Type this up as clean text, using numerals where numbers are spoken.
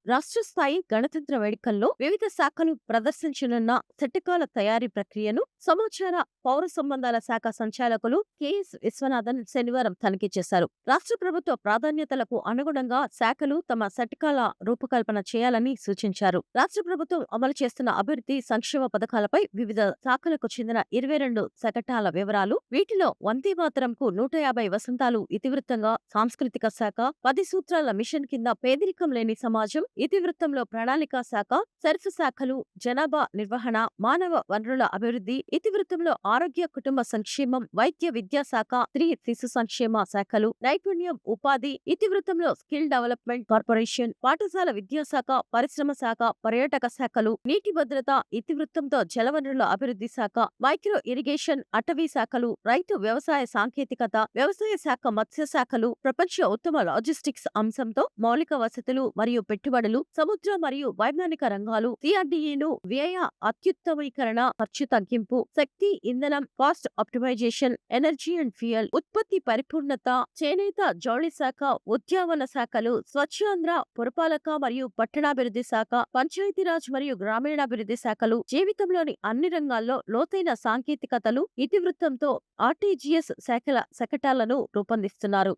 రాష్ట్ర స్థాయి గణతంత్ర వేడుకల్లో వివిధ శాఖలు ప్రదర్శించనున్న శటకాల తయారీ ప్రక్రియను సమాచార పౌర సంబంధాల శాఖ సంచాలకులు కెఎస్ విశ్వనాథన్ శనివారం తనిఖీ చేశారు. రాష్ట్ర ప్రభుత్వ ప్రాధాన్యతలకు అనుగుణంగా శాఖలు తమ శటకాల రూపకల్పన చేయాలని సూచించారు. రాష్ట్ర ప్రభుత్వం అమలు చేస్తున్న అభివృద్ధి సంక్షేమ పథకాలపై వివిధ శాఖలకు చెందిన 22 శకటాల వివరాలు, వీటిలో వందే మాతరంకు 150 వసంతాలు ఇతివృత్తంగా సాంస్కృతిక శాఖ, 10 సూత్రాల మిషన్ కింద పేదరికం లేని సమాజం ఇతివృత్తంలో ప్రణాళికా శాఖ, సర్ఫ్ శాఖలు, జనాభా నిర్వహణ, మానవ వనరుల అభివృద్ధి ఇతివృత్తంలో ఆరోగ్య కుటుంబ సంక్షేమం, వైద్య విద్యా శాఖ, స్త్రీ శిశు సంక్షేమ శాఖలు, నైపుణ్యం ఉపాధి ఇతివృత్తంలో స్కిల్ డెవలప్మెంట్ కార్పొరేషన్, పాఠశాల విద్యాశాఖ, పరిశ్రమ శాఖ, పర్యాటక శాఖలు, నీటి భద్రత ఇతివృత్తంతో జలవనరుల అభివృద్ధి శాఖ, మైక్రో ఇరిగేషన్, అటవీ శాఖలు, రైతు వ్యవసాయ సాంకేతికత, వ్యవసాయ శాఖ, మత్స్య శాఖలు, ప్రపంచ ఉత్తమ లాజిస్టిక్స్ అంశంతో మౌలిక వసతులు మరియు పెట్టుబడులు, సముద్ర మరియు వైమానిక రంగాలు, సిఆర్డీఏను వ్యయ అత్యుత్తమీకరణ, ఖర్చు తగ్గింపు, శక్తి ఇంధనం, cost optimization, energy and fuel, ఉత్పత్తి పరిపూర్ణత, చేనేత జౌళి శాఖ, ఉద్యానవన శాఖలు, స్వచ్ఛాంధ్ర పురపాలక మరియు పట్టణాభివృద్ధి శాఖ, పంచాయతీరాజ్ మరియు గ్రామీణాభివృద్ధి శాఖలు జీవితంలోని అన్ని రంగాల్లో లోతైన సాంకేతికతలు ఇతివృత్తంతో ఆర్టీజీఎస్ శాఖల శకటాలను రూపొందిస్తున్నారు.